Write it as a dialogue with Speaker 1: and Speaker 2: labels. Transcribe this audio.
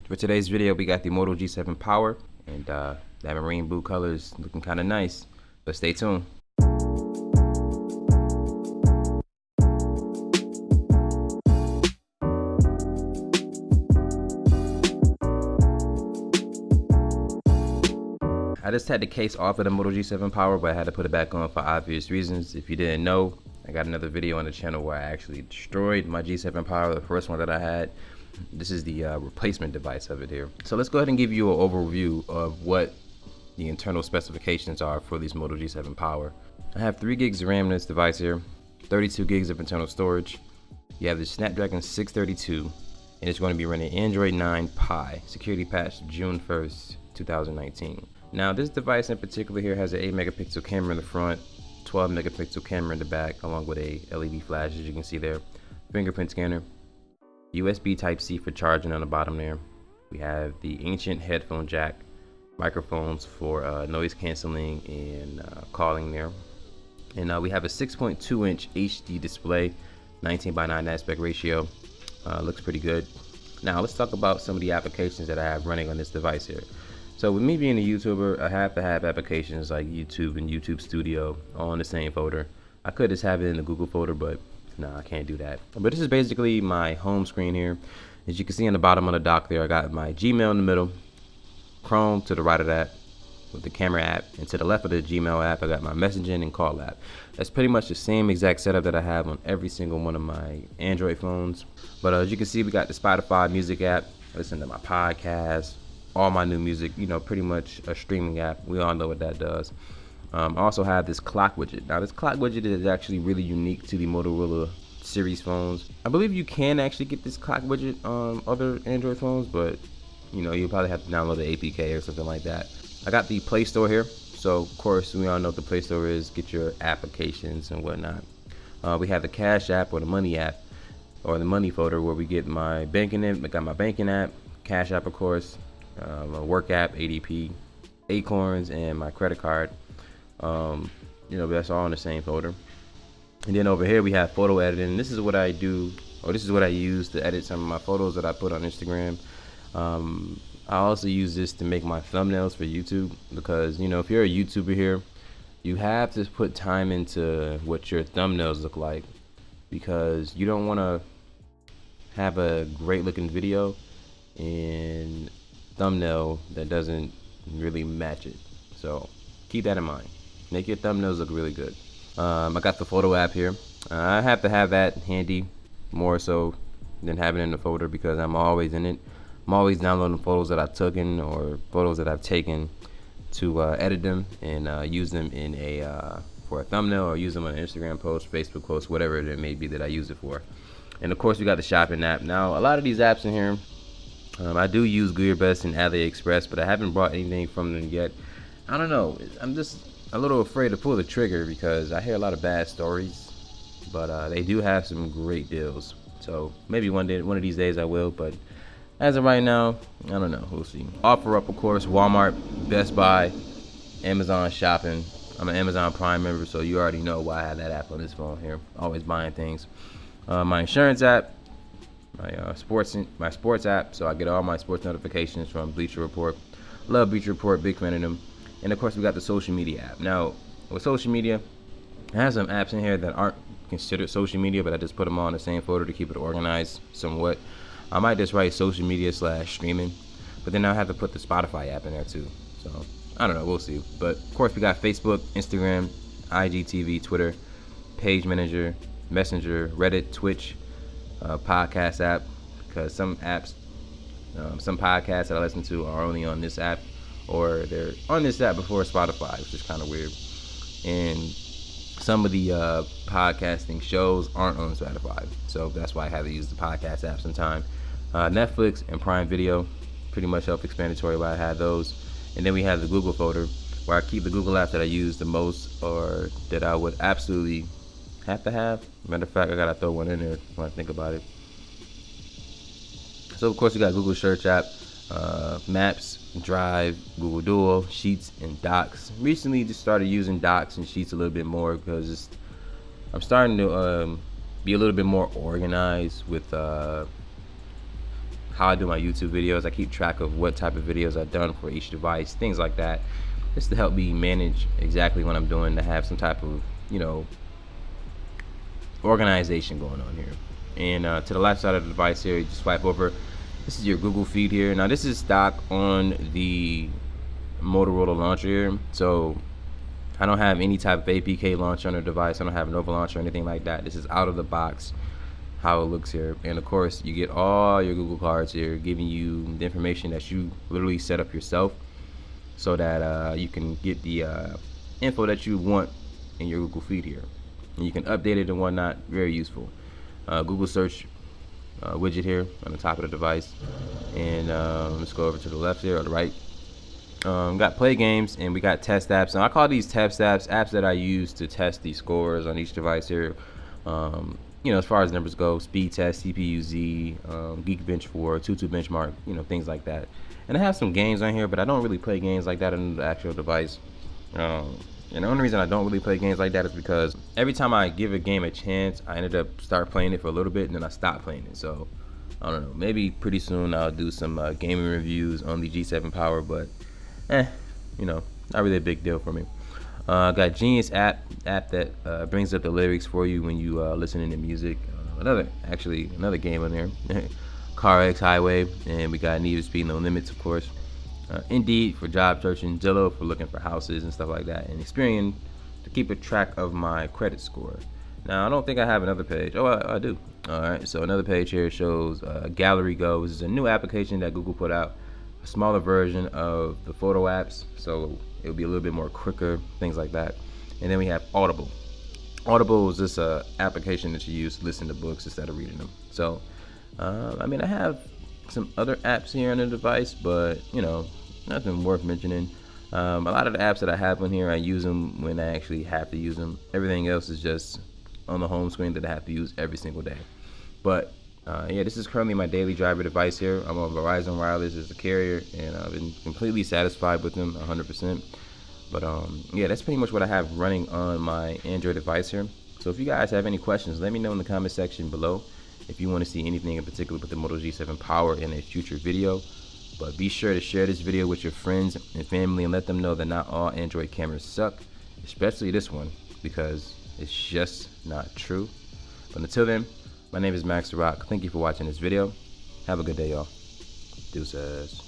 Speaker 1: For today's video, we got the Moto G7 Power, and that marine blue color is looking kind of nice, but stay tuned. I just had the case off of the Moto G7 Power, but I had to put it back on for obvious reasons. If you didn't know, I got another video on the channel where I actually destroyed my G7 Power, the first one that I had. This is the replacement device of it here. So let's go ahead and give you an overview of what the internal specifications are for these Moto G7 Power. I have 3 gigs of RAM in this device here, 32 gigs of internal storage. You have the Snapdragon 632, and it's going to be running Android 9 Pie, security patch June 1st, 2019. Now this device in particular here has an 8 megapixel camera in the front, 12 megapixel camera in the back, along with a LED flash, as you can see there, fingerprint scanner, USB Type-C for charging on the bottom there. We have the ancient headphone jack, microphones for noise canceling and calling there. And we have a 6.2 inch HD display, 19:9 aspect ratio. Looks pretty good. Now let's talk about some of the applications that I have running on this device here. So with me being a YouTuber, I have to have applications like YouTube and YouTube Studio all in the same folder. I could just have it in the Google folder, but no, I can't do that. But this is basically my home screen here. As you can see on the bottom of the dock there, I got my Gmail in the middle, Chrome to the right of that with the camera app, and to the left of the Gmail app, I got my messaging and call app. That's pretty much the same exact setup that I have on every single one of my Android phones. But as you can see, we got the Spotify music app, listen to my podcast, all my new music, you know, pretty much a streaming app. We all know what that does. I also have this clock widget. Now this clock widget is actually really unique to the Motorola series phones. I believe you can actually get this clock widget on other Android phones, but you know, you probably have to download the APK or something like that. I got the Play Store here. So of course we all know what the Play Store is, get your applications and whatnot. We have the Cash app or the Money app, or the Money folder, where we get my banking in. I got my banking app, Cash app of course, my work app, ADP, Acorns, and my credit card. You know, that's all in the same folder. And then over here we have photo editing. This is what I do, or this is what I use to edit some of my photos that I put on Instagram. I also use this to make my thumbnails for YouTube, because you know, if you're a YouTuber here, you have to put time into what your thumbnails look like, because you don't want to have a great looking video and thumbnail that doesn't really match it. So keep that in mind. Make your thumbnails look really good. I got the photo app here. I have to have that handy more so than having it in the folder, because I'm always in it. I'm always downloading photos that I've taken or photos that I've taken to edit them and use them in for a thumbnail, or use them on an Instagram post, Facebook post, whatever it may be that I use it for. And of course we got the shopping app. Now a lot of these apps in here, I do use Gearbest and AliExpress, but I haven't bought anything from them yet. I don't know, I'm just a little afraid to pull the trigger, because I hear a lot of bad stories, but they do have some great deals. So maybe one of these days I will, but as of right now, I don't know, we'll see. OfferUp of course, Walmart, Best Buy, Amazon shopping. I'm an Amazon Prime member, so you already know why I have that app on this phone here, always buying things. My insurance app, my sports app, so I get all my sports notifications from Bleacher Report. Love Bleacher Report, big fan of them. And of course we got the social media app. Now with social media, I have some apps in here that aren't considered social media, but I just put them all in the same folder to keep it organized somewhat. I might just write social media / streaming, but then I'll have to put the Spotify app in there too. So I don't know, we'll see. But of course we got Facebook, Instagram, IGTV, Twitter, Page Manager, Messenger, Reddit, Twitch, podcast app, because some apps, some podcasts that I listen to are only on this app, or they're on this app before Spotify, which is kind of weird. And some of the podcasting shows aren't on Spotify, so that's why I have to use the podcast app sometime. Netflix and Prime Video, pretty much self-explanatory why I have those. And then we have the Google folder, where I keep the Google apps that I use the most, or that I would absolutely have to have. Matter of fact, I gotta throw one in there when I think about it. So of course we got Google Search app, Maps, Drive, Google Duo, Sheets, and Docs. Recently just started using Docs and Sheets a little bit more, because I'm starting to be a little bit more organized with how I do my YouTube videos. I keep track of what type of videos I've done for each device, things like that, just to help me manage exactly what I'm doing, to have some type of, you know, organization going on here. And to the left side of the device here, you just swipe over. This is your Google feed here. Now this is stock on the Motorola launcher here, so I don't have any type of APK launcher on the device. I don't have Nova launcher or anything like that. This is out of the box how it looks here. And of course you get all your Google cards here, giving you the information that you literally set up yourself, so that you can get the info that you want in your Google feed here, and you can update it and whatnot. Very useful. Google search widget here on the top of the device. And let's go over to the left here, or the right. Got play games, and we got test apps. And I call these test apps that I use to test the scores on each device here. You know, as far as numbers go, speed test, CPU-Z, Geekbench 4, Tutu benchmark, you know, things like that. And I have some games on here, but I don't really play games like that on the actual device. And the only reason I don't really play games like that is because every time I give a game a chance, I ended up start playing it for a little bit, and then I stop playing it. So I don't know, maybe pretty soon I'll do some gaming reviews on the G7 Power, but you know, not really a big deal for me. Got Genius app that brings up the lyrics for you when you listening to music. Another game on there. CarX Highway, and we got Need for Speed No Limits, of course. Indeed for job searching, Zillow for looking for houses and stuff like that, and Experian to keep a track of my credit score. Now I don't think I have another page. Oh, I do. All right, so another page here shows Gallery Go. This is a new application that Google put out, a smaller version of the photo apps, so it'll be a little bit more quicker, things like that. And then we have Audible. Audible is this application that you use to listen to books instead of reading them. So I mean, I have some other apps here on the device, but you know, nothing worth mentioning. A lot of the apps that I have on here, I use them when I actually have to use them. Everything else is just on the home screen that I have to use every single day. But yeah, this is currently my daily driver device here. I'm on Verizon Wireless as a carrier, and I've been completely satisfied with them 100%. But yeah, that's pretty much what I have running on my Android device here. So if you guys have any questions, let me know in the comment section below. If you want to see anything in particular with the Moto G7 Power in a future video. But be sure to share this video with your friends and family, and let them know that not all Android cameras suck, especially this one, because it's just not true. But until then, my name is Max the Rock. Thank you for watching this video. Have a good day, y'all. Deuces.